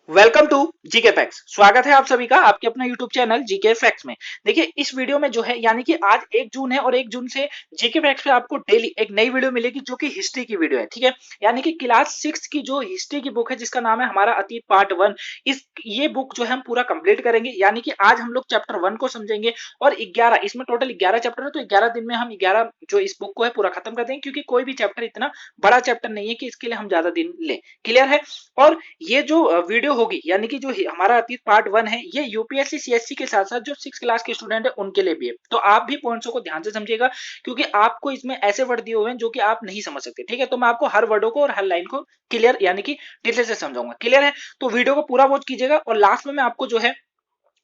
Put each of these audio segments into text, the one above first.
Welcome to GK facts. स्वागत है आप सभी का आपके अपना यूट्यूब चैनल जीके फैक्ट्स में। देखिए इस वीडियो में जो है यानी कि आज 1 जून है और 1 जून से जीके फैक्ट्स पे आपको डेली एक नई वीडियो मिलेगी जो कि हिस्ट्री की वीडियो है। ठीक है, यानी कि क्लास 6 की जो हिस्ट्री की बुक है जिसका नाम है हमारा अतीत पार्ट 1। इस ये बुक जो है हम पूरा कंप्लीट करेंगे, यानी कि आज हम लोग चैप्टर 1 को समझेंगे और 11 इसमें टोटल 11 चैप्टर है, तो 11 दिन में हम 11 जो इस बुक को है पूरा खत्म कर देंगे, क्योंकि कोई भी चैप्टर इतना बड़ा चैप्टर नहीं है कि इसके लिए हम ज्यादा दिन लें। क्लियर है। और ये जो वीडियो होगी यानी कि जो हमारा अतीत पार्ट 1 है, ये यूपीएससी सीएससी के साथ साथ जो 6 क्लास के स्टूडेंट है उनके लिए भी है। तो आप भी पॉइंट्स को ध्यान से समझिएगा, क्योंकि आपको इसमें ऐसे वर्ड दिए हुए हैं जो कि आप नहीं समझ सकते। ठीक है, तो मैं आपको हर वर्डों को और हर लाइन को क्लियर यानी कि डिटेल से समझाऊंगा। क्लियर है, तो वीडियो को पूरा वॉच कीजिएगा और लास्ट में मैं आपको जो है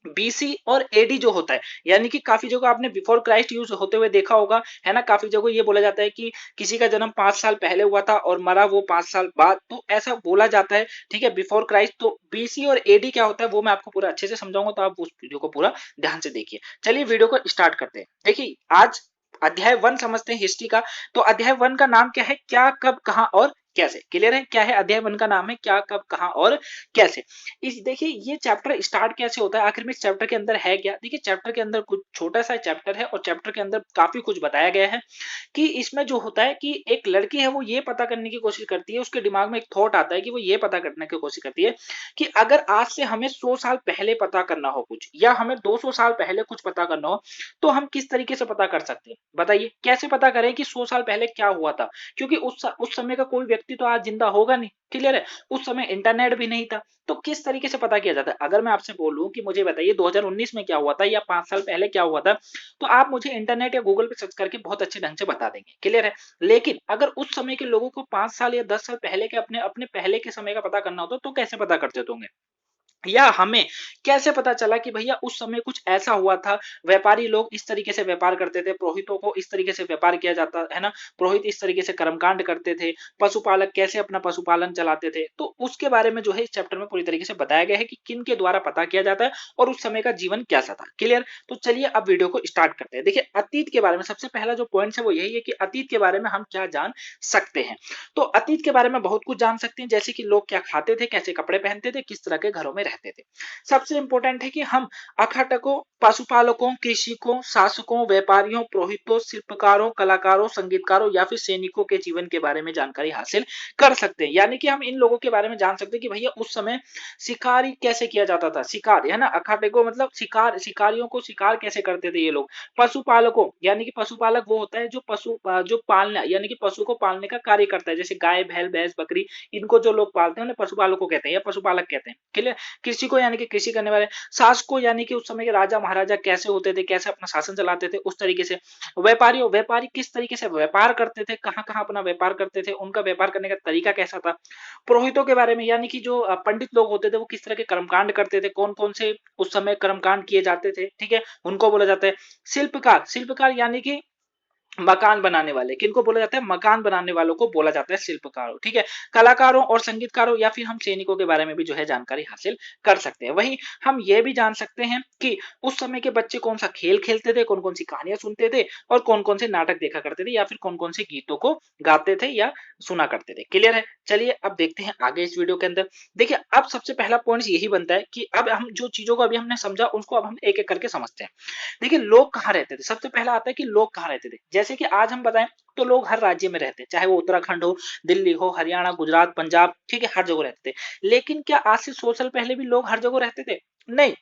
बीसी और एडी जो होता है, यानी कि काफी जगह आपने बिफोर क्राइस्ट यूज होते हुए देखा होगा, है ना। काफी जगह ये बोला जाता है कि किसी का जन्म 5 साल पहले हुआ था और मरा वो 5 साल बाद, तो ऐसा बोला जाता है। ठीक है, बिफोर क्राइस्ट। तो बीसी और एडी क्या होता है वो मैं आपको पूरा अच्छे से समझाऊंगा, तो आप उस वीडियो को पूरा ध्यान से देखिए। चलिए वीडियो को स्टार्ट करते हैं। देखिए आज अध्याय 1 समझते हैं हिस्ट्री का। तो अध्याय 1 का नाम क्या है? क्या, कब, कहां और कैसे। क्लियर है, क्या है अध्याय 1 का नाम है? क्या, कब, कहां और कैसे। इस देखिए ये चैप्टर स्टार्ट कैसे होता है, आखिर में इस चैप्टर के अंदर है क्या। देखिए चैप्टर के अंदर कुछ छोटा सा चैप्टर है और चैप्टर के अंदर काफी कुछ बताया गया है कि इसमें जो होता है कि एक लड़की है वो ये पता करने की कोशिश करती है, उसके दिमाग में एक थॉट आता है कि वो ये पता करने की कोशिश करती है कि अगर आज से हमें 100 साल पहले पता करना हो कुछ, या हमें 200 साल पहले कुछ पता करना हो, तो हम किस तरीके से पता कर सकते हैं। बताइए कैसे पता करें कि 100 साल पहले क्या हुआ था, क्योंकि उस समय का कोई व्यक्ति तो आज जिंदा होगा नहीं। क्लियर है, उस समय इंटरनेट भी नहीं था, तो किस तरीके से पता किया जाता है। अगर मैं आपसे बोलूं कि मुझे बताइए 2019 में क्या हुआ था या 5 साल पहले क्या हुआ था, तो आप मुझे इंटरनेट या गूगल पे सर्च करके बहुत अच्छे ढंग से बता देंगे। क्लियर है, लेकिन अगर उस समय के लोगों को 5 साल या 10 साल पहले के अपने अपने पहले के समय का पता करना होता तो कैसे पता करते होंगे, या हमें कैसे पता चला कि भैया उस समय कुछ ऐसा हुआ था। व्यापारी लोग इस तरीके से व्यापार करते थे, पुरोहितों को इस तरीके से व्यापार किया जाता है ना, पुरोहित इस तरीके से कर्मकांड करते थे, पशुपालक कैसे अपना पशुपालन चलाते थे, तो उसके बारे में जो है इस चैप्टर में पूरी तरीके से बताया गया है कि किन के द्वारा पता किया जाता है और उस समय का जीवन कैसा था। क्लियर, तो चलिए अब वीडियो को स्टार्ट करते हैं। देखिए अतीत के बारे में सबसे पहला जो पॉइंट है वो यही है कि अतीत के बारे में हम क्या जान सकते हैं। तो अतीत के बारे में बहुत कुछ जान सकते हैं, जैसे कि लोग क्या खाते थे, कैसे कपड़े पहनते थे, किस तरह के घरों में रहते थे। सबसे इंपॉर्टेंट है कि हम अखाटकों, पशुपालकों, कृषिकों, शासकों, व्यापारियों, पुरोहितों, शिल्पकारों, कलाकारों, संगीतकारों या फिर सैनिकों के जीवन के बारे में जानकारी हासिल कर सकते हैं। यानी कि हम इन लोगों के बारे में जान सकते हैं कि भैया उस समय शिकारी कैसे किया जाता था, शिकार, है ना। अखाटकों मतलब शिकार, शिकारियों को शिकार कैसे करते थे ये लोग। पशुपालकों यानी कि पशुपालक वो होता है जो जो पालना यानी कि पशु को पालने का कार्य करता है, जैसे गाय, बैल, भैंस, बकरी, इनको जो लोग पालते हैं उन्हें पशुपालकों कहते हैं या पशुपालक कहते हैं। क्लियर। कृषि को यानी कि कृषि करने वाले। शासकों यानी कि उस समय के राजा महाराजा कैसे होते थे, कैसे अपना शासन चलाते थे, उस तरीके से। व्यापारियों, व्यापारी किस तरीके से व्यापार करते थे, कहां कहां अपना व्यापार करते थे, उनका व्यापार करने का तरीका कैसा था। पुरोहितों के बारे में, यानी कि जो पंडित लोग होते थे वो किस तरह के कर्मकांड करते थे, कौन कौन से उस समय कर्मकांड किए जाते थे। ठीक है, उनको बोला जाता है शिल्पकार। शिल्पकार यानी कि मकान बनाने वाले, किनको बोला जाता है, मकान बनाने वालों को बोला जाता है शिल्पकारों। ठीक है, कलाकारों और संगीतकारों या फिर हम सैनिकों के बारे में भी जो है जानकारी हासिल कर सकते हैं। वहीं हम ये भी जान सकते हैं कि उस समय के बच्चे कौन सा खेल खेलते थे, कौन कौन सी कहानियां सुनते थे और कौन कौन से नाटक देखा करते थे या फिर कौन कौन से गीतों को गाते थे या सुना करते थे। क्लियर है, चलिए अब देखते हैं आगे इस वीडियो के अंदर। देखिए अब सबसे पहला पॉइंट यही बनता है कि अब हम जो चीजों को अभी हमने समझा उसको अब हम एक एक करके समझते हैं। देखिए लोग कहाँ रहते थे, सबसे पहला आता है कि लोग कहाँ रहते थे। जैसे कि आज हम बताएं तो लोग हर राज्य में रहते हैं, चाहे वो उत्तराखंड हो, दिल्ली हो, हरियाणा, गुजरात, पंजाब, ठीक है, हर जगह रहते थे। लेकिन क्या आज से 100 साल पहले भी लोग हर जगह रहते थे? नहीं।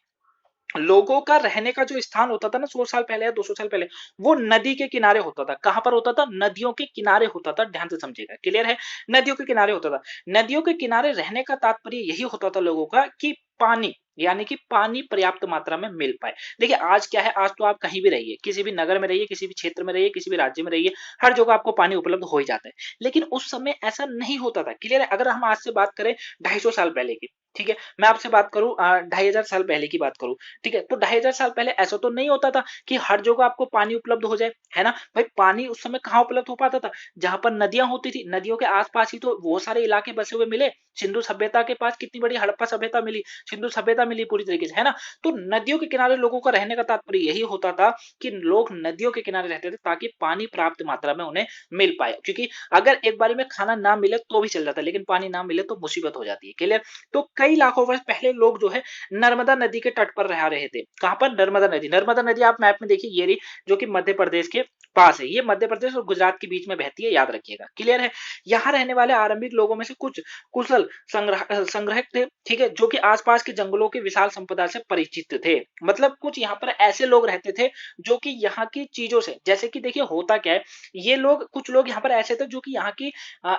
लोगों का रहने का जो स्थान होता था ना 100 साल पहले या 200 साल पहले, वो नदी के किनारे होता था। कहां पर होता था? नदियों के किनारे होता था। ध्यान से समझिएगा। क्लियर है, नदियों के किनारे होता था। नदियों के किनारे रहने का तात्पर्य यही होता था लोगों का कि पानी, यानी कि पानी पर्याप्त मात्रा में मिल पाए। देखिए आज क्या है, आज तो आप कहीं भी रहिए, किसी भी नगर में रहिए, किसी भी क्षेत्र में रहिए, किसी भी राज्य में रहिए, हर जगह आपको पानी उपलब्ध हो ही जाता है। लेकिन उस समय ऐसा नहीं होता था। क्लियर है, अगर हम आज से बात करें 250 साल पहले की, ठीक है, मैं आपसे बात करूं 2500 साल पहले की बात करूं, ठीक है, तो 2500 साल पहले ऐसा तो नहीं होता था कि हर जगह आपको पानी उपलब्ध हो जाए, है ना। भाई पानी उस समय कहाँ उपलब्ध हो पाता था? जहां पर नदियां होती थी, नदियों के आसपास ही तो वो सारे इलाके बसे हुए मिले। सिंधु सभ्यता के पास कितनी बड़ी हड़प्पा सभ्यता मिली, सिंधु सभ्यता मिली पूरी तरीके से, है ना। तो नदियों के किनारे लोगों का रहने का तात्पर्य यही होता था कि लोग नदियों के किनारे रहते थे ताकि पानी पर्याप्त मात्रा में उन्हें मिल पाए, क्योंकि अगर एक बारी में खाना ना मिले तो भी चल जाता है, लेकिन पानी ना मिले तो मुसीबत हो जाती है। क्लियर। तो कई लाखों वर्ष पहले लोग जो है नर्मदा नदी के तट पर रह रहे थे। कहां पर? नर्मदा नदी आप मैप में देखिए, ये रही, जो कि मध्य प्रदेश के पास है। ये मध्य प्रदेश और गुजरात के बीच में बहती है, याद रखिएगा। क्लियर है? यहाँ रहने वाले आरंभिक लोगों में से कुछ कुशल संग्रहक थे, ठीक है, जो कि आसपास के जंगलों की विशाल संपदा से परिचित थे। मतलब कुछ यहाँ पर ऐसे लोग रहते थे जो कि यहाँ की चीजों से, जैसे कि देखिए होता क्या है, ये लोग, कुछ लोग यहाँ पर ऐसे थे जो कि यहाँ की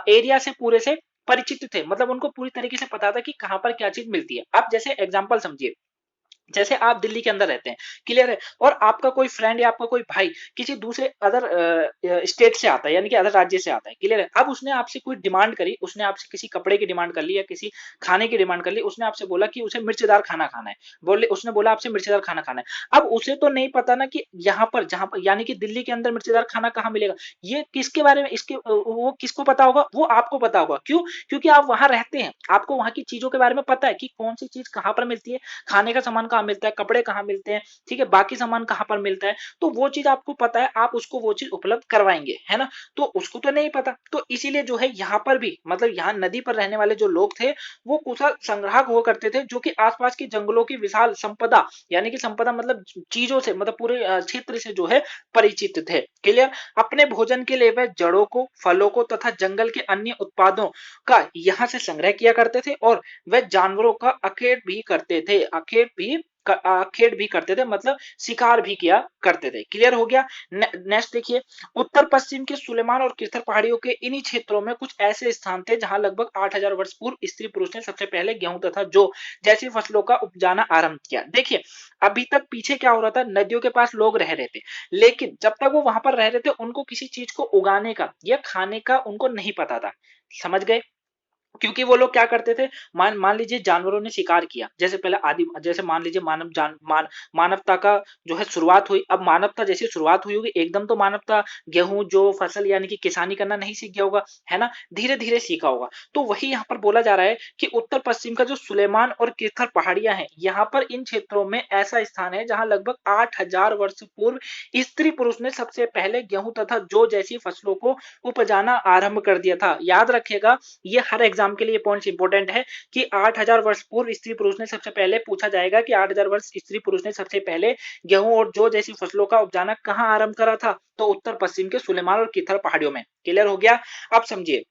एरिया से पूरे से परिचित थे। मतलब उनको पूरी तरीके से पता था कि कहां पर क्या चीज मिलती है। अब जैसे एग्जांपल समझिए, जैसे आप दिल्ली के अंदर रहते हैं, क्लियर है, और आपका कोई फ्रेंड या आपका कोई भाई किसी दूसरे अदर स्टेट से आता है, यानी कि अदर राज्य से आता है, क्लियर है। अब उसने आपसे कोई डिमांड करी, उसने आपसे किसी कपड़े की डिमांड कर ली या किसी खाने की डिमांड कर ली, उसने आपसे बोला कि उसे मिर्चीदार खाना खाना है, उसने बोला आपसे मिर्चीदार खाना खाना है। अब उसे तो नहीं पता ना कि यहाँ पर, जहां पर यानी कि दिल्ली के अंदर मिर्चीदार खाना कहाँ मिलेगा, ये किसके बारे में, इसके वो किसको पता होगा? वो आपको पता होगा। क्यों? क्योंकि आप वहां रहते हैं, आपको वहां की चीजों के बारे में पता है कि कौन सी चीज कहां पर मिलती है, खाने का सामान कहाँ मिलता है, कपड़े कहाँ मिलते हैं, ठीक है, बाकी सामान कहाँ पर मिलता है, तो वो चीज आपको पता है, आप उसको वो चीज उपलब्ध करवाएंगे, है ना। तो उसको तो नहीं पता, तो इसीलिए जो है यहाँ पर भी, मतलब यहाँ नदी पर रहने वाले जो लोग थे वो कुशल संग्राहक हुआ करते थे, जो कि आसपास के जंगलों की विशाल संपदा, यानी कि संपदा मतलब चीजों से, मतलब पूरे क्षेत्र से जो है परिचित थे। क्लियर? अपने भोजन के लिए वह जड़ों को, फलों को तथा जंगल के अन्य उत्पादों का यहाँ से संग्रह किया करते थे, और वह जानवरों का अखेट भी करते थे, मतलब शिकार भी किया करते थे। क्लियर हो गया? नेक्स्ट देखिए, उत्तर पश्चिम के सुलेमान और किर्थर पहाड़ियों के इन्हीं क्षेत्रों में कुछ ऐसे स्थान थे जहां लगभग 8000 वर्ष पूर्व स्त्री पुरुष ने सबसे पहले गेहूं तथा जौ जैसी फसलों का उपजाना आरंभ किया। देखिए, अभी तक पीछे क्या हो रहा था, नदियों के पास लोग रह रहे थे, लेकिन जब तक वो वहां पर रह रहे थे उनको किसी चीज को उगाने का या खाने का उनको नहीं पता था। समझ गए? क्योंकि वो लोग क्या करते थे, मान मान लीजिए जानवरों ने शिकार किया, जैसे पहले आदि, जैसे मान लीजिए मानवता का जो है शुरुआत हुई। अब मानवता जैसी शुरुआत हुई होगी, एकदम तो मानवता गेहूं जो फसल यानी कि किसानी करना नहीं सीख गया होगा, है ना, धीरे धीरे सीखा होगा। तो वही यहाँ पर बोला जा रहा है कि उत्तर पश्चिम का जो सुलेमान और किर्थर पहाड़ियां हैं, यहाँ पर इन क्षेत्रों में ऐसा स्थान है जहां लगभग 8000 वर्ष पूर्व स्त्री पुरुष ने सबसे पहले गेहूं तथा जौ जैसी फसलों को उपजाना आरंभ कर दिया था। याद रखिएगा, ये हर एग्जाम के लिए पॉइंट इंपॉर्टेंट है कि 8000 वर्ष पूर्व स्त्री पुरुष ने सबसे पहले, पूछा जाएगा कि 8000 वर्ष स्त्री पुरुष ने सबसे पहले गेहूं और जौ जैसी फसलों का उपजाना कहां आरंभ करा था, तो उत्तर पश्चिम के सुलेमान और किथर पहाड़ियों में। क्लियर हो गया? अब समझिए,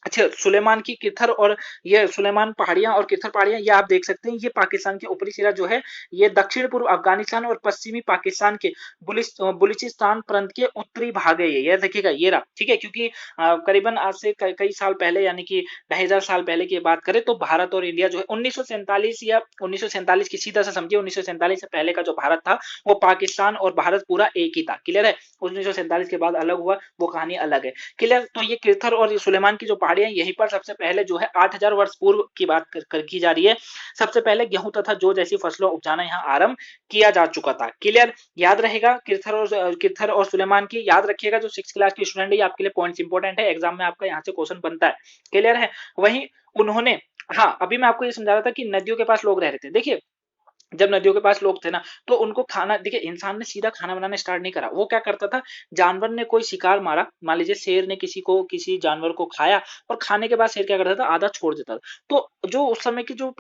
अच्छा, सुलेमान की किथर और ये सुलेमान पहाड़ियां और किथर पहाड़ियां, ये आप देख सकते हैं, ये पाकिस्तान के ऊपरी सिरा जो है, ये दक्षिण पूर्व अफगानिस्तान और पश्चिमी पाकिस्तान के बलूचिस्तान प्रांत के उत्तरी भाग है। ये देखिएगा, ये रहा, ठीक है, क्योंकि करीबन आज से कई साल पहले, यानी कि 2000 साल पहले की बात करें तो भारत और इंडिया जो है 1947 या 1947 की सीधा सा समझिए, 1947 से पहले का जो भारत था वो पाकिस्तान और भारत पूरा एक ही था। क्लियर है? 1947 के बाद अलग हुआ, वो कहानी अलग है। क्लियर? तो ये किर्थर और सुलेमान की जो पहाड़ियां, यहीं पर सबसे पहले जो है 8000 वर्ष पूर्व की बात की जा रही है, सबसे पहले गेहूं तथा जौ जैसी फसलों उपजाना यहाँ आरंभ किया जा चुका था। क्लियर? याद रहेगा, किर्थर और सुलेमान की याद रखिएगा, जो 6th क्लास की स्टूडेंट है, आपके लिए पॉइंट्स इंपॉर्टेंट है, एग्जाम में आपका यहाँ से क्वेश्चन बनता है। क्लियर है? वहीं उन्होंने, हाँ, अभी मैं आपको ये समझा रहा था कि नदियों के पास लोग रह रहे थे। देखिए, जब नदियों के पास लोग थे ना, तो उनको खाना, देखिए इंसान ने सीधा खाना बनाना स्टार्ट नहीं करा, वो क्या करता था, जानवर ने कोई शिकार मारा, मान लीजिए शेर ने किसी जानवर को खाया, और खाने के बाद शेर क्या करता था, आधा छोड़ देता था। तो जो उस समय की जो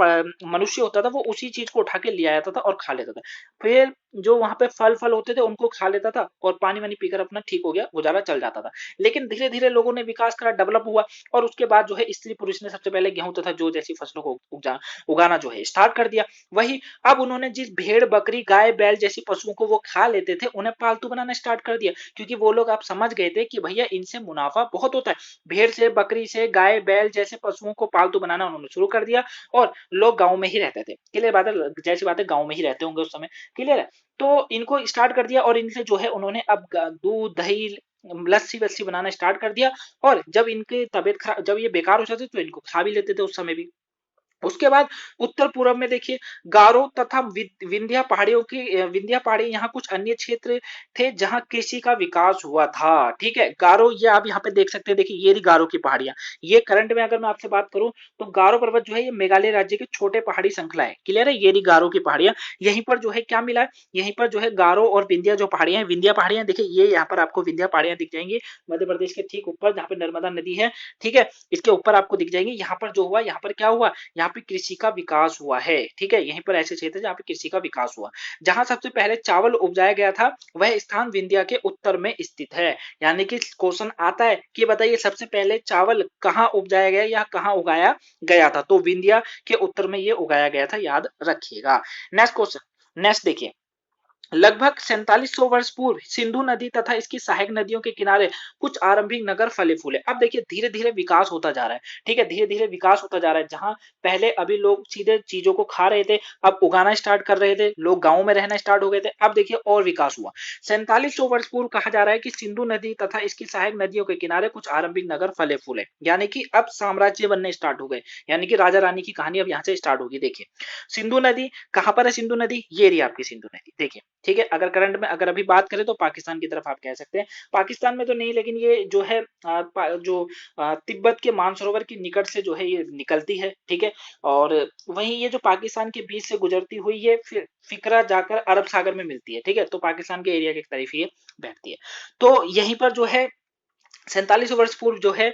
मनुष्य होता था, वो उसी चीज को उठा के ले आया था और खा लेता था। फिर जो वहां पे फल होते थे उनको खा लेता था, और पानी वानी पीकर अपना ठीक हो गया, गुजारा चल जाता था। लेकिन धीरे धीरे लोगों ने विकास करा, डेवलप हुआ, और उसके बाद जो है स्त्री पुरुष ने सबसे पहले गेहूं तथा जौ जैसी फसलों को उगाना जो है स्टार्ट कर दिया। वही, अब उन्होंने जिस भेड़, बकरी, गाय, बैल जैसी पशुओं को वो खा लेते थे, उन्हें पालतू बनाना स्टार्ट कर दिया, क्योंकि वो लोग आप समझ गए थे कि भैया इनसे मुनाफा बहुत होता है। भेड़ से, बकरी से, गाय, बैल जैसे पशुओं को पालतू बनाना उन्होंने शुरू कर दिया, और लोग गांव में ही रहते थे। क्लियर बात है? जैसी बात है, गांव में ही रहते होंगे उस समय। क्लियर है? तो इनको स्टार्ट कर दिया, और इनसे जो है उन्होंने अब दूध, दही, लस्सी वस्सी बनाना स्टार्ट कर दिया, और जब इनकी तबीयत खराब, जब ये बेकार हो जाती तो इनको खा भी लेते थे उस समय भी। उसके बाद उत्तर पूर्व में देखिए, गारो तथा विंध्या पहाड़ियों की, विंध्या पहाड़ी, यहाँ कुछ अन्य क्षेत्र थे जहां कृषि का विकास हुआ था। ठीक है, गारो, ये आप यहाँ पे देख सकते हैं, देखिए ये रही गारो की पहाड़ियां। ये करंट में अगर मैं आपसे बात करूं तो गारो पर्वत जो है ये मेघालय राज्य के छोटे पहाड़ी श्रृंखला है। क्लियर है? ये रही गारो की पहाड़ियां। यहीं पर जो है क्या मिला है, यहीं पर जो है गारो और विंध्या जो पहाड़ियां, विंध्या पहाड़ियां, देखिए ये यहाँ पर आपको विंध्या पहाड़ियां दिख जाएंगी, मध्य प्रदेश के ठीक ऊपर जहाँ पे नर्मदा नदी है। ठीक है, इसके ऊपर आपको दिख जाएंगी। यहाँ पर जो हुआ, यहाँ पर क्या हुआ, यहाँ जहाँ पे कृषि का विकास हुआ है। ठीक है, यहीं पर ऐसे क्षेत्र है जहाँ पे कृषि का विकास हुआ। जहाँ सबसे पहले चावल उपजाया गया था वह स्थान विंध्या के उत्तर में स्थित है। यानी कि क्वेश्चन आता है कि बताइए सबसे पहले चावल कहाँ उपजाया गया या कहाँ उगाया गया था, तो विंध्या के उत्तर में ये उगाया गया था, याद रखिएगा। नेक्स्ट क्वेश्चन, नेक्स्ट देखिए, लगभग 4700 वर्ष पूर्व सिंधु नदी तथा इसकी सहायक नदियों के किनारे कुछ आरंभिक नगर फले फूले। अब देखिए धीरे धीरे विकास होता जा रहा है। ठीक है, धीरे धीरे विकास होता जा रहा है। जहां पहले अभी लोग सीधे चीजों को खा रहे थे, अब उगाना स्टार्ट कर रहे थे, लोग गांवों में रहना स्टार्ट हो गए थे। अब देखिए और विकास हुआ। 4700 वर्ष पूर्व कहा जा रहा है कि सिंधु नदी तथा इसकी सहायक नदियों के किनारे कुछ आरंभिक नगर फले फूले, यानी कि अब साम्राज्य बनने स्टार्ट हो गए, यानी कि राजा रानी की कहानी अब यहाँ से स्टार्ट होगी। देखिए सिंधु नदी कहां पर है, सिंधु नदी ये रही आपकी सिंधु नदी। देखिए ठीक है, अगर करंट में अगर अभी बात करें तो पाकिस्तान की तरफ आप कह सकते हैं, पाकिस्तान में तो नहीं, लेकिन ये जो है तिब्बत के मानसरोवर के निकट से जो है ये निकलती है। ठीक है, और वहीं ये जो पाकिस्तान के बीच से गुजरती हुई ये फिर फिकरा जाकर अरब सागर में मिलती है। ठीक है, तो पाकिस्तान के एरिया की तरफ ये बैठती है। तो यहीं पर जो है 47 वर्ष पूर्व जो है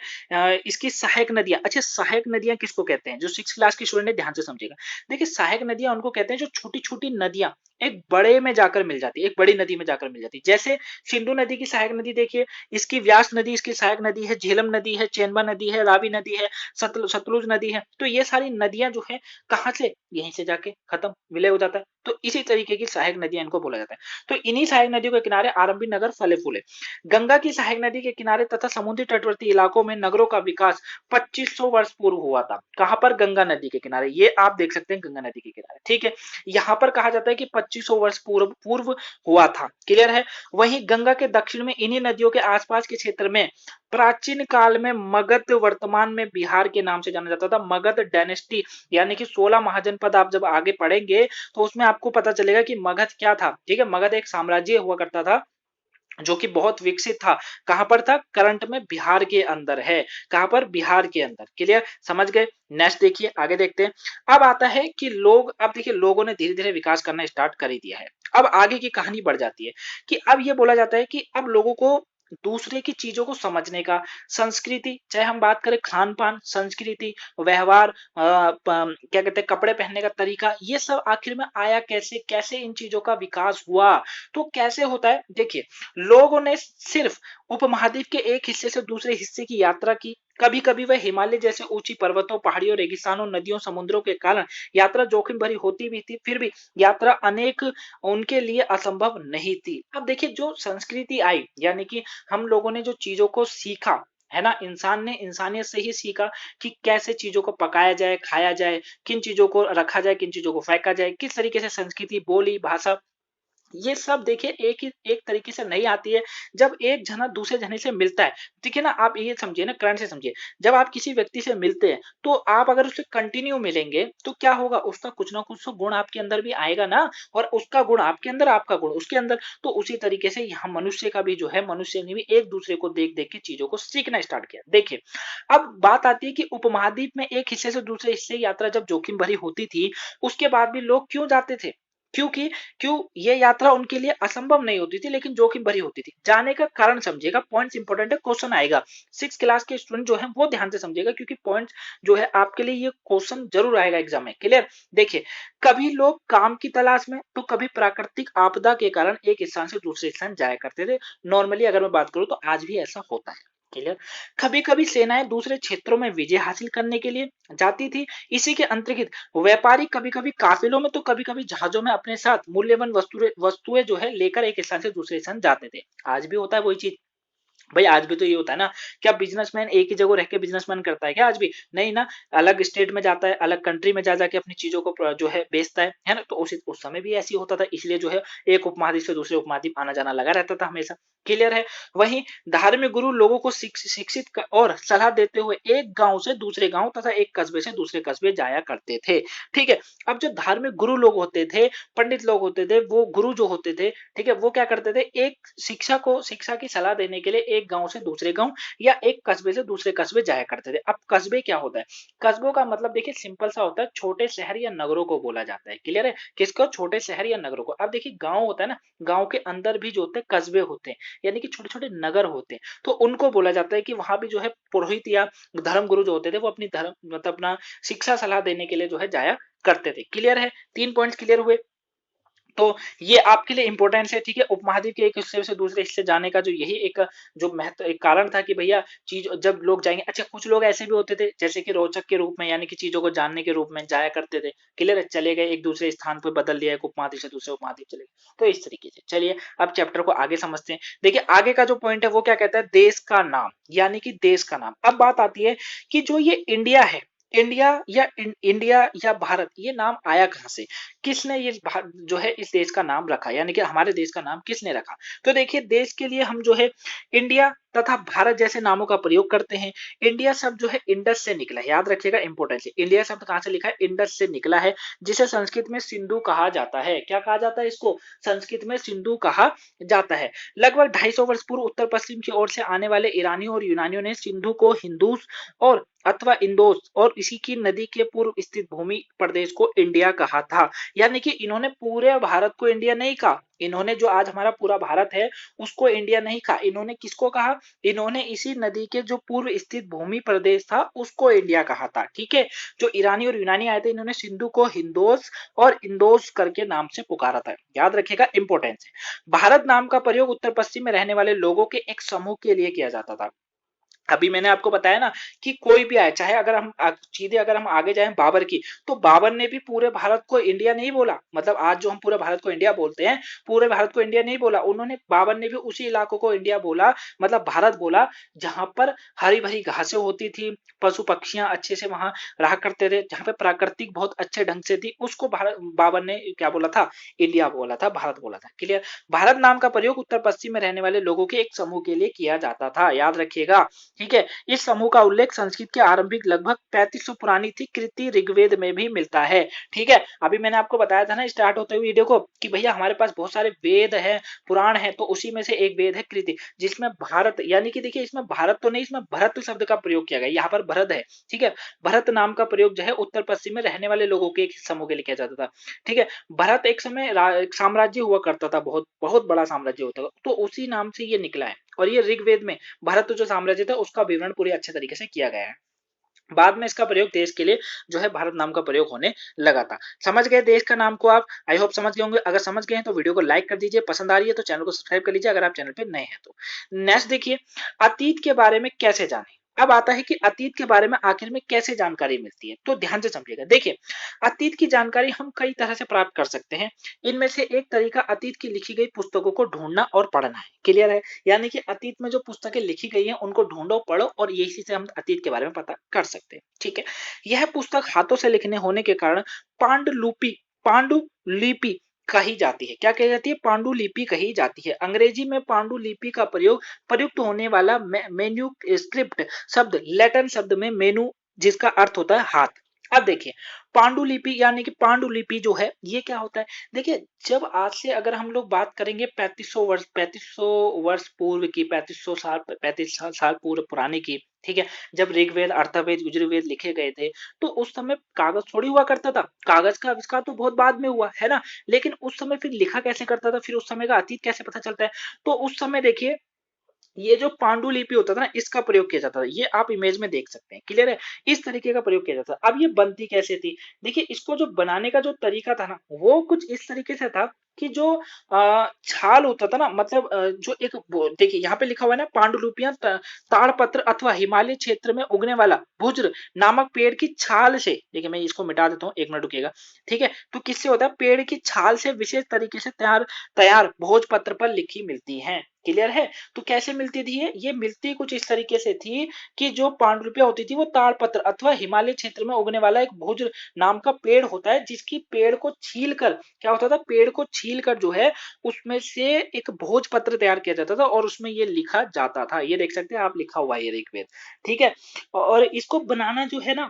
इसकी सहायक नदियां, अच्छा सहायक नदियां किसको कहते हैं, जो 6 क्लास के स्टूडेंट है ध्यान से समझिएगा। देखिए सहायक नदियां उनको कहते हैं जो छोटी छोटी नदियां एक बड़े में जाकर मिल जाती है, एक बड़ी नदी में जाकर मिल जाती है। जैसे सिंधु नदी की सहायक नदी देखिए, इसकी व्यास नदी इसकी सहायक नदी है, झेलम नदी है, चेनबा नदी है, रावी नदी है, सतलुज नदी है। तो ये सारी नदियां जो है कहां से, यहीं से जाके खत्म विलय हो जाता है। तो इसी तरीके की सहायक नदियां इनको बोला जाता है। तो इन्हीं सहायक नदियों के किनारे आरंभी नगर फले फूले। गंगा की सहायक नदी के किनारे तथा समुद्री तटवर्ती इलाकों में नगरों का विकास 2500 वर्ष पूर्व हुआ था। कहां पर, गंगा नदी के किनारे, ये आप देख सकते हैं गंगा नदी के किनारे। ठीक है, यहां पर कहा जाता है कि 2500 वर्ष पूर्व हुआ था। क्लियर है। वहीं गंगा के दक्षिण में इन्हीं नदियों के आसपास के क्षेत्र में प्राचीन काल में मगध, वर्तमान में बिहार के नाम से जाना जाता था, मगध डायनेस्टी, यानी कि 16 महाजनपद आप जब आगे पढ़ेंगे तो उसमें आपको पता चलेगा कि मगध क्या था। ठीक है, मगध एक साम्राज्य हुआ करता था जो कि बहुत विकसित था। कहां पर था, करंट में बिहार के अंदर है। कहां पर, बिहार के अंदर। क्लियर, समझ गए। नेक्स्ट देखिए, आगे देखते हैं। अब आता है कि लोग, अब देखिए लोगों ने धीरे धीरे विकास करना स्टार्ट कर ही दिया है। अब आगे की कहानी बढ़ जाती है कि अब ये बोला जाता है कि अब लोगों को दूसरे की चीजों को समझने का, संस्कृति, चाहे हम बात करें खान पान, संस्कृति, व्यवहार, क्या कहते हैं कपड़े पहनने का तरीका, ये सब आखिर में आया कैसे, कैसे इन चीजों का विकास हुआ। तो कैसे होता है, देखिए लोगों ने सिर्फ उपमहाद्वीप के एक हिस्से से दूसरे हिस्से की यात्रा की। कभी कभी वह हिमालय जैसे ऊंची पर्वतों, पहाड़ियों, रेगिस्तानों, नदियों, समुद्रों के कारण यात्रा जोखिम भरी होती भी थी, फिर भी यात्रा अनेक उनके लिए असंभव नहीं थी। अब देखिए जो संस्कृति आई, यानी कि हम लोगों ने जो चीजों को सीखा, है ना, इंसान ने इंसानियत से ही सीखा कि कैसे चीजों को पकाया जाए, खाया जाए, किन चीजों को रखा जाए, किन चीजों को फेंका जाए, किस तरीके से संस्कृति, बोली, भाषा, ये सब देखिए एक तरीके से नहीं आती है जब एक जना दूसरे जने से मिलता है। देखिए ना, आप ये समझिए ना, करंट से समझिए, जब आप किसी व्यक्ति से मिलते हैं तो आप अगर उससे कंटिन्यू मिलेंगे तो क्या होगा, उसका कुछ ना कुछ तो गुण आपके अंदर भी आएगा ना, और उसका गुण आपके अंदर, आपका गुण उसके अंदर। तो उसी तरीके से यहाँ मनुष्य का भी जो है, मनुष्य ने भी एक दूसरे को देख देख के चीजों को सीखना स्टार्ट किया। देखिए अब बात आती है कि उपमहाद्वीप में एक हिस्से से दूसरे हिस्से यात्रा जब जोखिम भरी होती थी, उसके बाद भी लोग क्यों जाते थे, क्योंकि क्यों ये यात्रा उनके लिए असंभव नहीं होती थी लेकिन जोखिम भरी होती थी। जाने का कारण समझिएगा, पॉइंट्स इंपॉर्टेंट है, क्वेश्चन आएगा। 6 क्लास के स्टूडेंट जो है वो ध्यान से समझिएगा, क्योंकि पॉइंट्स जो है आपके लिए ये क्वेश्चन जरूर आएगा एग्जाम में। क्लियर। देखिए कभी लोग काम की तलाश में तो कभी प्राकृतिक आपदा के कारण एक स्थान से दूसरे स्थान जाया करते थे। नॉर्मली अगर मैं बात करूं तो आज भी ऐसा होता है। क्लियर। कभी कभी सेनाएं दूसरे क्षेत्रों में विजय हासिल करने के लिए जाती थी। इसी के अंतर्गत व्यापारी कभी कभी काफिलों में तो कभी कभी जहाजों में अपने साथ मूल्यवान वस्तुएं जो है लेकर एक स्थान से दूसरे स्थान जाते थे। आज भी होता है वही चीज। भाई आज भी तो ये होता है ना, क्या बिजनेसमैन एक ही जगह रह के बिजनेसमैन करता है क्या, आज भी नहीं ना, अलग स्टेट में जाता है, अलग कंट्री में जा जाके अपनी चीजों को जो है बेचता है ना। तो उस समय भी ऐसी होता था, इसलिए जो है एक उपमहाद्वीप से दूसरे उपमहाद्वीप आना जाना लगा रहता था हमेशा। क्लियर है। वहीं धार्मिक गुरु लोगों को शिक्षित और सलाह देते हुए एक गांव से दूसरे गांव तथा एक कस्बे से दूसरे कस्बे जाया करते थे। ठीक है। अब जो धार्मिक गुरु लोग होते थे, पंडित लोग होते थे, वो गुरु जो होते थे, ठीक है, वो क्या करते थे, एक शिक्षा की सलाह देने के लिए एक गांव से दूसरे गांव या एक कस्बे से दूसरे कस्बे जाया करते थे। अब कस्बे क्या होता है? कस्बों का मतलब देखिए सिंपल सा होता है, छोटे शहर या नगरों को बोला जाता है। क्लियर है? किसको? छोटे शहर या नगरों को। अब देखिए गांव होता है ना, गांव के अंदर भी जो होते हैं कस्बे होते हैं, यानी कि छोटे छोटे नगर होते हैं, तो उनको बोला जाता है कि वहां भी जो है पुरोहित या धर्म गुरु जो होते थे वो अपनी धर्म मतलब अपना शिक्षा सलाह देने के लिए जो है जाया करते थे। क्लियर है? 3 पॉइंट्स क्लियर हुए। तो ये आपके लिए इंपॉर्टेंस है, ठीक है। उपमहाद्वीप के एक हिस्से से दूसरे हिस्से जाने का जो यही एक जो महत्व एक कारण था कि भैया चीज जब लोग जाएंगे। अच्छा, कुछ लोग ऐसे भी होते थे जैसे कि रोचक के रूप में, यानी कि चीजों को जानने के रूप में जाया करते थे। क्लियर है? चले गए एक दूसरे स्थान पर, बदल दिया, एक उपमहाद्वीप से दूसरे उपमहाद्वीप चले गए, तो इस तरीके से। चलिए अब चैप्टर को आगे समझते हैं। देखिए आगे का जो पॉइंट है वो क्या कहता है? देश का नाम, यानी कि देश का नाम। अब बात आती है कि जो ये इंडिया है, इंडिया या भारत, ये नाम आया कहां से? किसने ये जो है इस देश का नाम रखा, यानी कि हमारे देश का नाम किसने रखा? तो देखिए देश के लिए हम जो है इंडिया तथा भारत जैसे नामों का प्रयोग करते हैं। इंडिया शब्द जो है इंडस से निकला है, याद रखिएगा, इंपोर्टेंट है। इंडिया शब्द कहां से लिखा है? इंडस से निकला है, जिसे संस्कृत में सिंधु कहा जाता है। क्या कहा जाता है इसको? संस्कृत में सिंधु कहा जाता है। लगभग 250 वर्ष पूर्व उत्तर पश्चिम की ओर से आने वाले ईरानियों और यूनानियों ने सिंधु को हिंदूस और अथवा इंदोस और इसी की नदी के पूर्व स्थित भूमि प्रदेश को इंडिया कहा था। यानी कि इन्होंने पूरे भारत को इंडिया नहीं कहा, इन्होंने जो आज हमारा पूरा भारत है उसको इंडिया नहीं कहा। इन्होंने किसको कहा? इन्होंने इसी नदी के जो पूर्व स्थित भूमि प्रदेश था उसको इंडिया कहा था। ठीक है? जो ईरानी और यूनानी आए थे, इन्होंने सिंधु को हिंदोस और इंदोस करके नाम से पुकारा था। याद रखिएगा, इंपोर्टेंस है। भारत नाम का प्रयोग उत्तर पश्चिम में रहने वाले लोगों के एक समूह के लिए किया जाता था। अभी मैंने आपको बताया ना कि कोई भी आए, चाहे अगर हम सीधे अगर हम आगे जाएं बाबर की, तो बाबर ने भी पूरे भारत को इंडिया नहीं बोला। मतलब आज जो हम पूरे भारत को इंडिया बोलते हैं, पूरे भारत को इंडिया नहीं बोला उन्होंने, बाबर ने भी उसी इलाकों को इंडिया बोला, मतलब भारत बोला, जहां पर हरी भरी घासें होती थी, पशु पक्षियां अच्छे से वहां रहा करते थे, जहां पे प्राकृतिक बहुत अच्छे ढंग से थी, उसको भारत बाबर ने क्या बोला था? इंडिया बोला था, भारत बोला था। क्लियर? भारत नाम का प्रयोग उत्तर पश्चिम में रहने वाले लोगों के एक समूह के लिए किया जाता था। याद रखिएगा, ठीक है। इस समूह का उल्लेख संस्कृत के आरंभिक लगभग 3500 पुरानी थी कृति ऋग्वेद में भी मिलता है। ठीक है? अभी मैंने आपको बताया था ना स्टार्ट होते हुए वीडियो को कि भैया हमारे पास बहुत सारे वेद है, पुराण है, तो उसी में से एक वेद है कृति, जिसमें भारत, यानी कि देखिए इसमें भारत तो नहीं, इसमें भरत शब्द का प्रयोग किया गया, यहाँ पर भरत है। ठीक है? भरत नाम का प्रयोग जो है उत्तर पश्चिम में रहने वाले लोगों के एक समूह के लिए किया जाता था। ठीक है? भरत एक समय एक साम्राज्य हुआ करता था, बहुत बहुत बड़ा साम्राज्य होता था, तो उसी नाम से ये निकला है। और ये ऋग्वेद में भारत जो साम्राज्य था उसका विवरण पूरे अच्छे तरीके से किया गया है। बाद में इसका प्रयोग देश के लिए जो है भारत नाम का प्रयोग होने लगा था। समझ गए देश का नाम को आप? आई होप समझ गए होंगे। अगर समझ गए हैं तो वीडियो को लाइक कर दीजिए, पसंद आ रही है तो चैनल को सब्सक्राइब कर लीजिए अगर आप चैनल पे नए हैं तो। नेक्स्ट देखिए, अतीत के बारे में कैसे जाने। अब आता है कि अतीत के बारे में आखिर में कैसे जानकारी मिलती है, तो ध्यान से समझिएगा। देखिए अतीत की जानकारी हम कई तरह से प्राप्त कर सकते हैं। इनमें से एक तरीका अतीत की लिखी गई पुस्तकों को ढूंढना और पढ़ना है। क्लियर है? यानी कि अतीत में जो पुस्तकें लिखी गई हैं उनको ढूंढो, पढ़ो, और यही से हम अतीत के बारे में पता कर सकते हैं। ठीक है? यह पुस्तक हाथों से लिखने होने के कारण पांडुलिपि कही जाती है। क्या कही जाती है? पांडुलिपि कही जाती है। अंग्रेजी में पांडुलिपि का प्रयोग प्रयुक्त होने वाला मेन्यू स्क्रिप्ट शब्द लैटिन शब्द में मेनू, जिसका अर्थ होता है हाथ। अब देखिए पांडुलिपि यानी कि पांडुलिपि जो है ये क्या होता है? देखिए जब आज से अगर हम लोग बात करेंगे 3500 वर्ष पूर्व की, 35 साल पूर्व पुराने की, ठीक है, जब ऋग्वेद, अर्थवेद, यजुर्वेद लिखे गए थे, तो उस समय कागज थोड़ी हुआ करता था। कागज का आविष्कार तो बहुत बाद में हुआ है ना, लेकिन उस समय फिर लिखा कैसे करता था, फिर उस समय का अतीत कैसे पता चलता है? तो उस समय देखिए ये जो पांडुलिपि होता था ना, इसका प्रयोग किया जाता था। ये आप इमेज में देख सकते हैं। क्लियर है? इस तरीके का प्रयोग किया जाता था। अब ये बनती कैसे थी? देखिए इसको जो बनाने का जो तरीका था ना, वो कुछ इस तरीके से था कि जो छाल होता था ना, मतलब जो एक देखिए यहाँ पे लिखा हुआ है ना, पांडुलिपियां ताड़पत्र अथवा हिमालय क्षेत्र में उगने वाला भुज्र नामक पेड़ की छाल से, देखिए मैं इसको मिटा देता हूँ, 1 मिनट रुकिएगा। ठीक है? तो किससे होता है? पेड़ की छाल से विशेष तरीके से तैयार भोजपत्र पर लिखी मिलती है। क्लियर है? तो कैसे मिलती थी ये मिलती कुछ इस तरीके से थी कि जो पांडुलिपियां होती थी वो ताड़पत्र अथवा हिमालय क्षेत्र में उगने वाला एक भुज नाम का पेड़ होता है, जिसकी पेड़ को छील कर क्या होता था? पेड़ को छील कर जो है उसमें से एक भोजपत्र तैयार किया जाता था और उसमें ये लिखा जाता था। ये देख सकते हैं आप, लिखा हुआ है ये ऋग्वेद। ठीक है? और इसको बनाना जो है ना,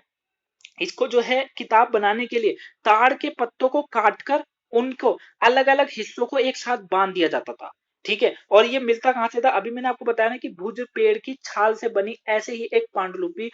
इसको जो है किताब बनाने के लिए ताड़ के पत्तों को काटकर उनको अलग अलग हिस्सों को एक साथ बांध दिया जाता था। ठीक है। और ये मिलता कहाँ से था, अभी मैंने आपको बताया ना कि भुज पेड़ की छाल से बनी ऐसे ही एक पांडुलिपि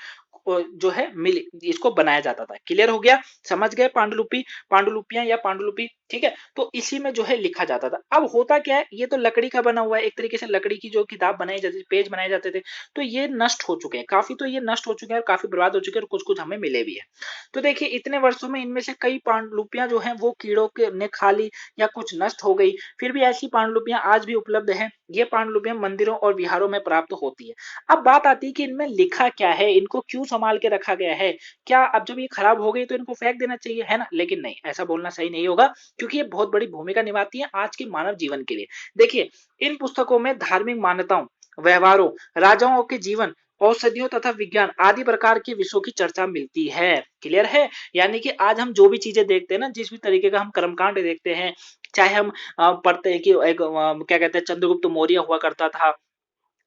जो है मिली, इसको बनाया जाता था। क्लियर हो गया, समझ गए पांडुलिपि, पांडुलिपियां या पांडुलिपि, ठीक है। तो इसी में जो है लिखा जाता था। अब होता क्या है, ये तो लकड़ी का बना हुआ है, एक तरीके से लकड़ी की जो किताब बनाई जाती थी, पेज बनाए जाते थे, तो ये नष्ट हो चुके हैं काफी, तो ये नष्ट हो चुके हैं और काफी बर्बाद हो चुके हैं और कुछ कुछ हमें मिले भी है। तो देखिए इतने वर्षों में इनमें से कई पांडुलिपियां जो है वो कीड़ों के ने खा ली या कुछ नष्ट हो गई, फिर भी ऐसी पांडुलिपियां आज भी उपलब्ध है। ये पांडुलिपियां मंदिरों और विहारों में प्राप्त होती है। अब बात आती है कि इनमें लिखा क्या है, इनको क्यों संभाल के रखा गया है, क्या अब जब ये खराब हो गई तो इनको फेंक देना चाहिए, है ना? लेकिन नहीं, ऐसा बोलना सही नहीं होगा, क्योंकि ये बहुत बड़ी भूमिका निभाती है आज के मानव जीवन के लिए। देखिए इन पुस्तकों में धार्मिक मान्यताओं, व्यवहारों, राजाओं के जीवन, औषधियों तथा विज्ञान आदि प्रकार के विषयों की चर्चा मिलती है। क्लियर है? यानी कि आज हम जो भी चीजें देखते हैं ना, जिस भी तरीके का हम कर्मकांड देखते हैं, चाहे हम पढ़ते हैं कि एक क्या कहते हैं, चंद्रगुप्त मौर्य हुआ करता था,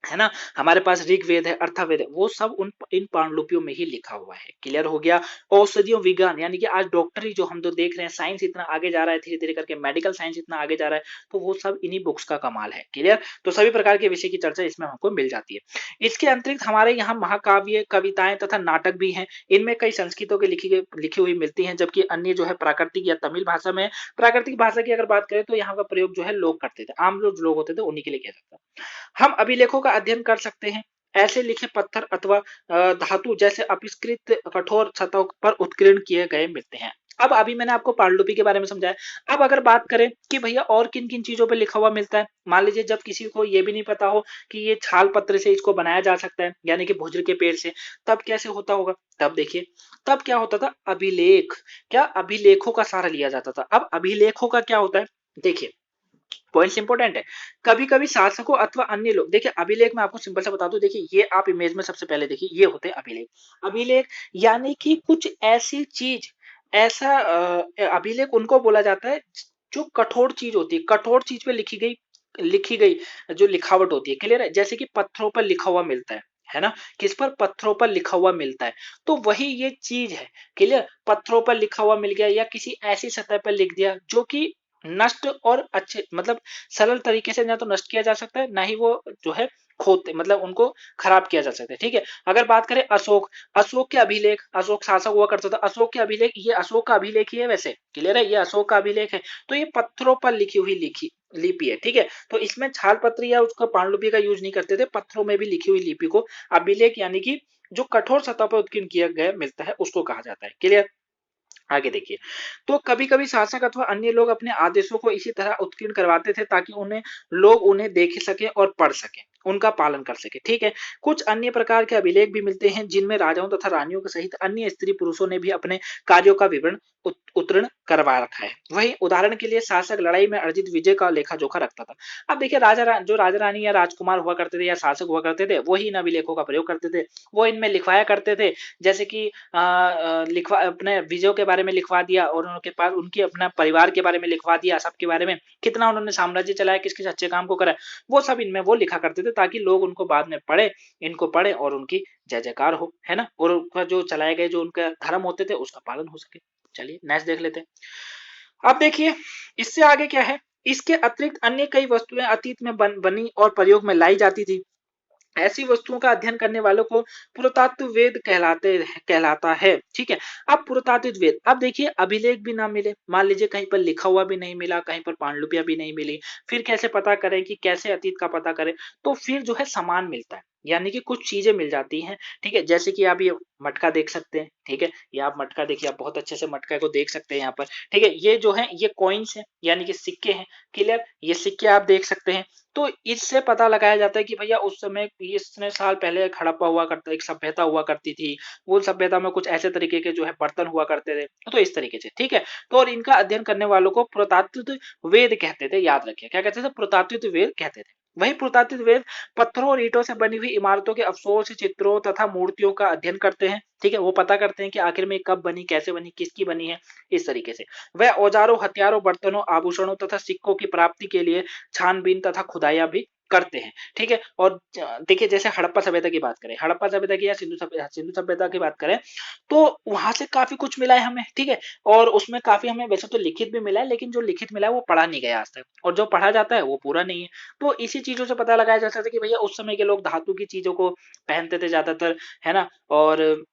है ना? हमारे पास ऋग्वेद है, अर्थवेद है, वो सब उन इन पांडुलिपियों में ही लिखा हुआ है। क्लियर हो गया? औषधियों विज्ञान, यानी कि आज डॉक्टरी जो हम तो देख रहे हैं, साइंस इतना आगे जा रहा है धीरे धीरे करके, मेडिकल साइंस इतना आगे जा रहा है, तो वो सब इन्हीं बुक्स का कमाल है। क्लियर? तो सभी प्रकार के विषय की चर्चा इसमें हमको मिल जाती है। इसके अतिरिक्त हमारे यहाँ महाकाव्य, कविताएं तथा नाटक भी हैं। इनमें कई संस्कृतों की लिखी हुई मिलती हैं, जबकि अन्य जो है प्राकृतिक या तमिल भाषा में। प्राकृतिक भाषा की अगर बात करें तो यहाँ का प्रयोग जो है लोग करते थे, आम जो लोग होते थे उन्हीं के लिए किया जाता था। हम अभिलेखों का अध्ययन कर सकते हैं। ऐसे लिखे पत्थर अथवा धातु जैसे अपरिष्कृत कठोर सतहों पर उत्कीर्ण किए गए मिलते हैं। अब अभी मैंने आपको पांडुलिपि के बारे में समझाया। अब अगर बात करें कि भैया और किन किन चीजों पे लिखा हुआ मिलता है, मान लीजिए जब किसी को ये भी नहीं पता हो कि ये छाल पत्र से इसको बनाया जा सकता है, यानी कि भुज्र के पेड़ से, तब कैसे होता होगा? तब देखिए, तब क्या होता था, अभिलेख, क्या अभिलेखों का सहारा लिया जाता था। अब अभिलेखों का क्या होता है, देखिए पॉइंट्स इंपॉर्टेंट है। कभी कभी शासकों अथवा अन्य लोग, देखिए अभिलेख में आपको सिंपल सा बता दूं, देखिए ये आप इमेज में सबसे पहले देखिए, ये होते हैं अभिलेख। अभिलेख यानी कि कुछ ऐसी चीज, ऐसा अभिलेख उनको बोला जाता है जो कठोर चीज होती है, कठोर चीज पे लिखी गई जो लिखावट होती है। क्लियर है? जैसे कि पत्थरों पर लिखा हुआ मिलता है ना? किस पर? पत्थरों पर लिखा हुआ मिलता है, तो वही ये चीज है। क्लियर? पत्थरों पर लिखा हुआ मिल गया या किसी ऐसी सतह पर लिख दिया जो कि नष्ट और अच्छे मतलब सरल तरीके से ना तो नष्ट किया जा सकता है, ना ही वो जो है खोते मतलब उनको खराब किया जा सकता है। ठीक है? अगर बात करें अशोक, अशोक के अभिलेख, अशोक शासक हुआ करता था, अशोक के अभिलेख, ये अशोक का अभिलेख ही है वैसे। क्लियर है? ये अशोक का अभिलेख है। तो ये पत्थरों पर लिखी हुई लिखी लिपि है। ठीक है? तो इसमें छाल पत्र या उसका पांडुलिपि का यूज नहीं करते थे, पत्थरों में भी लिखी हुई लिपि को अभिलेख यानी कि जो कठोर सतह पर उत्कीर्ण किया गया मिलता है उसको कहा जाता है। क्लियर? आगे देखिए, तो कभी कभी शासक अथवा अन्य लोग अपने आदेशों को इसी तरह उत्कीर्ण करवाते थे ताकि लोग उन्हें देख सके और पढ़ सके, उनका पालन कर सके। ठीक है? कुछ अन्य प्रकार के अभिलेख भी मिलते हैं जिनमें राजाओं तथा रानियों के सहित अन्य स्त्री पुरुषों ने भी अपने कार्यों का विवरण उत्तीर्ण करवा रखा है। वही उदाहरण के लिए शासक लड़ाई में अर्जित विजय का लेखा जोखा रखता था। अब देखिए जो राजा रानी या राजकुमार हुआ करते थे या शासक हुआ करते थे, वही इन अभिलेखों का प्रयोग करते थे, वो इनमें लिखवाया करते थे। जैसे कि लिखवा अपने विजयों के बारे में लिखवा दिया और उनके पास उनकी अपना परिवार के बारे में लिखवा दिया, सबके बारे में कितना उन्होंने साम्राज्य चलाया, किस किस अच्छे काम को करा, वो सब इनमें वो लिखा करते थे ताकि लोग उनको बाद में पढ़े, इनको पढ़े और उनकी जय जयकार हो, है ना? और उनका जो चलाए गए जो उनके धर्म होते थे उसका पालन हो सके। चलिए नेक्स्ट देख लेते हैं। अब देखिए इससे आगे क्या है, इसके अतिरिक्त अन्य कई वस्तुएं अतीत में बनी और प्रयोग में लाई जाती थी। ऐसी वस्तुओं का अध्ययन करने वालों को पुरातत्व वेद कहलाता है। ठीक है? अब पुरातत्व वेद, अब देखिए अभिलेख भी ना मिले, मान लीजिए कहीं पर लिखा हुआ भी नहीं मिला, कहीं पर पांडुलिपियां भी नहीं मिली, फिर कैसे पता करें कि कैसे अतीत का पता करें? तो फिर जो है सामान मिलता है, यानी कि कुछ चीजें मिल जाती हैं। ठीक है? जैसे कि आप ये मटका देख सकते हैं। ठीक है? ये आप मटका देखिए, आप बहुत अच्छे से मटका को देख सकते हैं यहाँ पर। ठीक है? ये जो है ये कॉइन्स है, यानी कि सिक्के हैं। क्लियर? ये सिक्के आप देख सकते हैं। तो इससे पता लगाया जाता है कि भैया उस समय इतने साल पहले हड़प्पा हुआ करता, एक सभ्यता हुआ करती थी, वो सभ्यता में कुछ ऐसे तरीके के जो है बर्तन हुआ करते थे, तो इस तरीके से। ठीक है? तो और इनका अध्ययन करने वालों को पुरातत्व वेद कहते थे, याद रखिए क्या कहते थे? पुरातत्व वेद कहते थे। वही पुरातत्व वेद पत्थरों और ईंटों से बनी हुई इमारतों के अवशेष, चित्रों तथा मूर्तियों का अध्ययन करते हैं। ठीक है? वो पता करते हैं कि आखिर में कब बनी, कैसे बनी, किसकी बनी है, इस तरीके से। वह औजारों, हथियारों, बर्तनों, आभूषणों तथा सिक्कों की प्राप्ति के लिए छानबीन तथा खुदाइयां भी करते हैं, ठीक है। और देखिए जैसे हड़प्पा सभ्यता की बात करें, हड़प्पा सभ्यता की या सिंधु सभ्यता की बात करें, तो वहां से काफी कुछ मिला है हमें, ठीक है। और उसमें काफी हमें वैसे तो लिखित भी मिला है, लेकिन जो लिखित मिला है वो पढ़ा नहीं गया आज तक, और जो पढ़ा जाता है वो पूरा नहीं है। तो इसी चीजों से पता लगाया जा सकता है कि भैया उस समय के लोग धातु की चीजों को पहनते थे ज्यादातर, है ना। और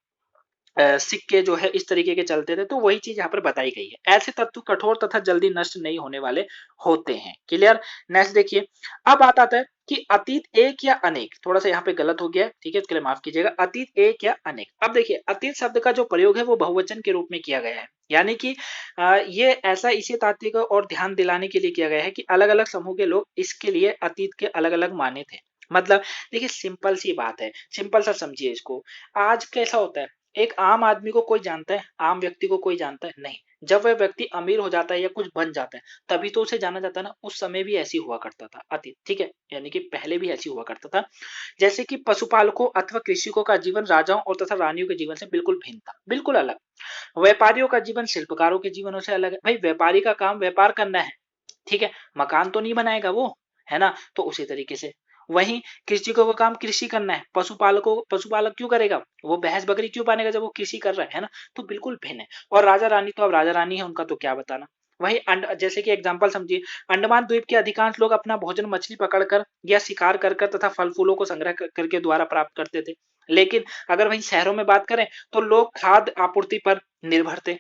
सिक्के जो है इस तरीके के चलते थे, तो वही चीज यहाँ पर बताई गई है। ऐसे तत्व कठोर तथा जल्दी नष्ट नहीं होने वाले होते हैं। क्लियर। नेक्स्ट देखिए, अब बात आता है कि अतीत एक या अनेक, थोड़ा सा यहाँ पे गलत हो गया है, ठीक है, इसके लिए माफ कीजिएगा। अतीत एक या अनेक, अब देखिए अतीत शब्द का जो प्रयोग है वो बहुवचन के रूप में किया गया है, यानी कि ये ऐसा इसी तात्विक और ध्यान दिलाने के लिए किया गया है कि अलग अलग समूह के लोग इसके लिए अतीत के अलग अलग माने थे। मतलब देखिए सिंपल सी बात है, सिंपल सा समझिए इसको। आज कैसा होता है, एक आम आदमी को कोई जानता है, आम व्यक्ति को कोई जानता है नहीं। जब वह व्यक्ति अमीर हो जाता है या कुछ बन जाता है, तभी तो उसे जाना जाता है ना। उस समय भी ऐसी हुआ करता था अतीत, ठीक है, यानी कि पहले भी ऐसी हुआ करता था। जैसे कि पशुपालकों अथवा कृषकों का जीवन राजाओं और तथा रानियों के जीवन से बिल्कुल भिन्न था, बिल्कुल अलग। व्यापारियों का जीवन शिल्पकारों के जीवनों से अलग है। भाई व्यापारी का काम व्यापार करना है, ठीक है, मकान तो नहीं बनाएगा वो, है ना। तो उसी तरीके से वहीं कृषकों का काम कृषि करना है, पशुपालक क्यों करेगा, वो भैंस बकरी क्यों पालेगा जब वो कृषि कर रहा है ना। तो बिल्कुल भिन्न है। और राजा रानी तो अब राजा रानी है, उनका तो क्या बताना। वही जैसे कि एग्जांपल समझिए, अंडमान द्वीप के अधिकांश लोग अपना भोजन मछली पकड़कर या शिकार कर कर तथा फल फूलों को संग्रह करके द्वारा प्राप्त करते थे। लेकिन अगर वहीं शहरों में बात करें तो लोग खाद्य आपूर्ति पर निर्भर थे,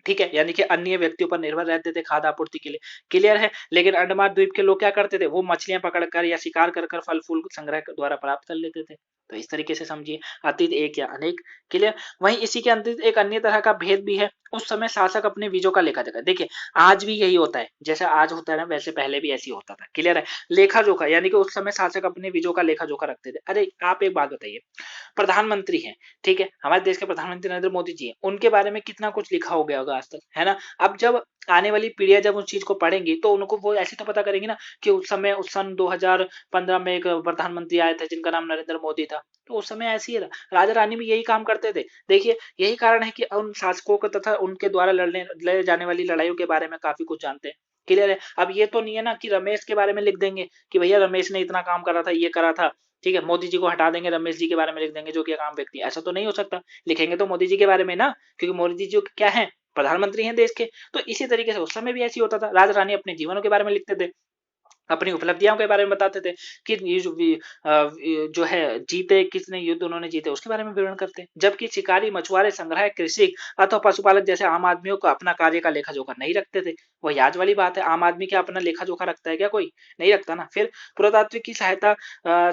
ठीक है, यानी कि अन्य व्यक्तियों पर निर्भर रहते थे खाद्य आपूर्ति के लिए। क्लियर है। लेकिन अंडमान द्वीप के लोग क्या करते थे, वो मछलियां पकड़कर या शिकार कर कर फल फूल संग्रह द्वारा प्राप्त कर लेते थे। तो इस तरीके से समझिए अतीत एक या अनेक। क्लियर। वहीं इसी के अंतिम एक अन्य तरह का भेद भी है, उस समय शासक अपने बीजों का लेखा जोखा, देखिए आज भी यही होता है, जैसे आज होता है ना वैसे पहले भी ऐसे ही होता था। क्लियर है। लेखा जोखा, यानी कि उस समय शासक अपने बीजों का लेखा जोखा रखते थे। अरे आप एक बात बताइए, प्रधानमंत्री हैं, ठीक है, हमारे देश के प्रधानमंत्री नरेंद्र मोदी जी हैं, उनके बारे में कितना कुछ लिखा हो गया होगा आज तक, है ना। अब जब आने वाली पीढ़ियां जब उस चीज को पढ़ेंगी तो उनको वो ऐसे तो पता करेंगे ना कि उस समय उस सन 2015 में एक प्रधानमंत्री आए थे जिनका नाम नरेंद्र मोदी था। तो उस समय ऐसे ही था, राजा रानी भी यही काम करते थे। देखिए यही कारण है कि उन शासकों को तथा उनके द्वारा लड़े जाने वाली लड़ाइयों के बारे में काफी कुछ जानते हैं। क्लियर है। अब ये तो नहीं है ना कि रमेश के बारे में लिख देंगे कि भैया रमेश ने इतना काम करा था, ये करा था, ठीक है, मोदी जी को हटा देंगे, रमेश जी के बारे में लिख देंगे जो कि एक आम व्यक्ति। ऐसा तो नहीं हो सकता। लिखेंगे तो मोदी जी के बारे में ना, क्योंकि मोदी जी क्या है, प्रधानमंत्री हैं देश के। तो इसी तरीके से उस समय भी ऐसे ही होता था, राजा रानी अपने जीवनों के बारे में लिखते थे, अपनी उपलब्धियों के बारे में बताते थे कि ये जो है जीते किसने युद्ध उन्होंने जीते उसके बारे में विवरण करते हैं। जबकि शिकारी मछुआरे संग्राहक कृषि अथवा पशुपालक जैसे आम आदमियों को अपना कार्य का लेखा जोखा नहीं रखते थे। वही आज वाली बात है, आम आदमी क्या अपना लेखा जोखा रखता है क्या, कोई नहीं रखता ना। फिर पुरातात्विक की सहायता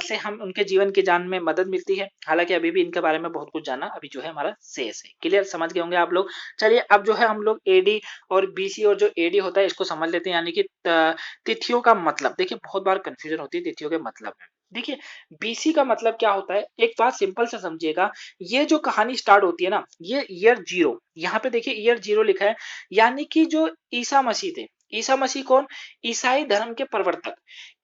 से हम उनके जीवन की जान में मदद मिलती है। हालांकि अभी भी इनके बारे में बहुत कुछ जानना अभी जो है हमारा शेष है। क्लियर, समझ गए होंगे आप लोग। चलिए अब जो है हम लोग एडी और बीसी और जो एडी होता है इसको समझ लेते हैं, यानी कि तिथियों का मतलब। देखिए बहुत बार कंफ्यूजन होती है तिथियों के मतलब में। देखिए बीसी का मतलब क्या होता है, एक बात सिंपल से समझिएगा। ये जो कहानी स्टार्ट होती है ना, ये ईयर जीरो, यहाँ पे देखिए ईयर जीरो लिखा है, यानी कि जो ईसा मसीह थे, ईसा मसीह कौन, ईसाई धर्म के प्रवर्तक,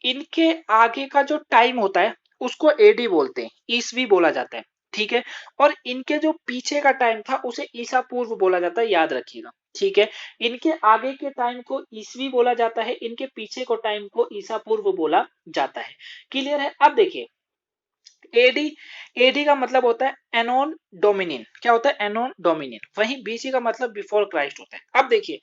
इनके आगे का जो टाइम होता है उसको एडी बोलते हैं, ईसवी बोला जाता है, ठीक है। और इनके जो पीछे का टाइम था उसे ईसा पूर्व बोला जाता है, याद रखिएगा, ठीक है। इनके आगे के टाइम को ईसवी बोला जाता है, इनके पीछे को टाइम को ईसा पूर्व बोला जाता है। क्लियर है। अब देखिए एडी, एडी का मतलब होता है एनोन डोमिनियन, क्या होता है, एनोन डोमिनियन। वहीं बीसी का मतलब बिफोर क्राइस्ट होता है। अब देखिए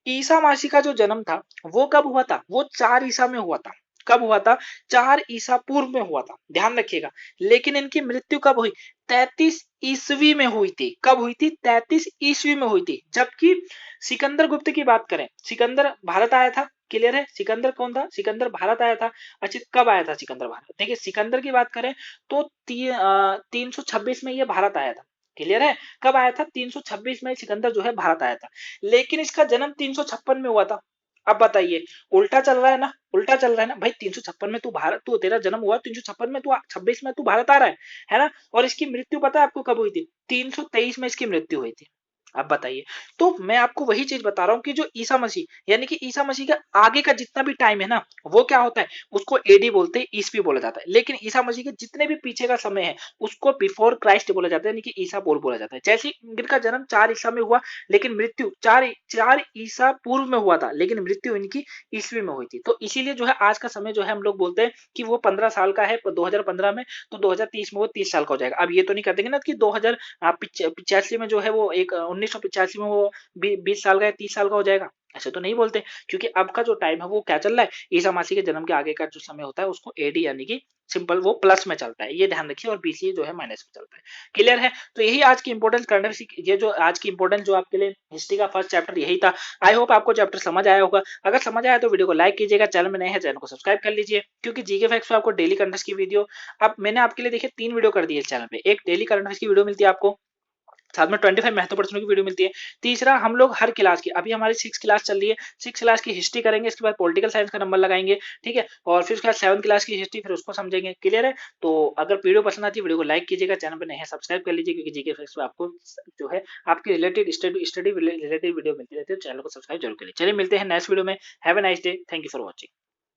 ईसा मसीह का जो जन्म था वो कब हुआ था, वो 4 ईसा में हुआ था। कब हुआ था, 4 ईसा पूर्व में हुआ था, ध्यान रखिएगा। लेकिन इनकी मृत्यु कब हुई, 33 ईस्वी में हुई थी। कब हुई थी, 33 ईस्वी में हुई थी। जबकि सिकंदर गुप्त की बात करें, सिकंदर भारत आया था। क्लियर है। सिकंदर कौन था, सिकंदर भारत आया था। अच्छा कब आया था सिकंदर भारत, देखिए सिकंदर की बात करें तो 326 में ये भारत आया था। क्लियर है। कब आया था, 326 में सिकंदर जो है भारत आया था। लेकिन इसका जन्म 356 में हुआ था। अब बताइए, उल्टा चल रहा है ना, उल्टा चल रहा है ना भाई। 356 में तू भारत, तू तेरा जन्म हुआ 356 में, तू 26 में तू भारत आ रहा है ना। और इसकी मृत्यु पता है आपको कब हुई थी, 323 में इसकी मृत्यु हुई थी। अब बताइए। तो मैं आपको वही चीज बता रहा हूँ कि जो ईसा मसीह, यानी कि ईसा मसीह का आगे का जितना भी टाइम है ना, वो क्या होता है, उसको एडी बोलते हैं, ईसवी बोला जाता है। लेकिन ईसा मसीह के जितने भी पीछे का समय है उसको बिफोर क्राइस्ट बोला जाता है, यानी कि ईसा बोल बोला जाता है। जैसे इनका जन्म 4 ईसा में हुआ, लेकिन मृत्यु चार चार ईसा पूर्व में हुआ था, लेकिन मृत्यु इनकी ईसवी में हुई थी। तो इसीलिए जो है आज का समय जो है हम लोग बोलते हैं कि वो 15 साल का है 2015 में, तो 2030 में वो 30 साल का हो जाएगा। अब ये तो नहीं कर देंगे ना कि 2085 में जो है वो एक 1985 में वो 20 साल का या 30 साल का हो जाएगा, ऐसे तो नहीं बोलते। क्योंकि अब का जो टाइम है वो क्या चल रहा है, ईसा मसीह के जन्म के आगे का जो समय होता है उसको एडी यानी कि सिंपल वो प्लस में चलता है, ये ध्यान रखिए, और बीसीए जो है माइनस में चलता है। क्लियर है? तो यही आज की इंपोर्टेंट करंट, ये जो आज की इंपोर्टेंट जो आपके लिए हिस्ट्री का फर्स्ट चैप्टर यही था। आई होप आपको चैप्टर समझ आया होगा। अगर समझ आया तो वीडियो को लाइक कीजिएगा, चैनल में नए हैं चैनल को सब्सक्राइब कर लीजिए, क्योंकि जीके फैक्ट्स पे आपको डेली करंट की वीडियो, अब मैंने आपके लिए देखिए 3 वीडियो कर दी है चैनल पे। एक डेली करंट की वीडियो मिलती है आपको, साथ में 25 महत्वपूर्ण प्रश्नों की वीडियो मिलती है। तीसरा, हम लोग हर क्लास की, अभी हमारी 6 क्लास चल रही है, 6 क्लास की हिस्ट्री करेंगे, इसके बाद पॉलिटिकल साइंस का नंबर लगाएंगे, ठीक है, और फिर उसके बाद 7 क्लास की हिस्ट्री, फिर उसको समझेंगे। क्लियर है? तो अगर वीडियो पसंद आती है वीडियो को लाइक कीजिएगा, चैनल पर नए हैं सब्सक्राइब कर लीजिए, क्योंकि जीके फैक्ट्स में आपको जो है आपकी रिलेटेड स्टडी रिलेटेड वीडियो मिलती रहती है, चैनल को सब्सक्राइब जरूर करिए। चलिए मिलते हैं नेक्स्ट वीडियो में। Have a nice day, thank you for watching.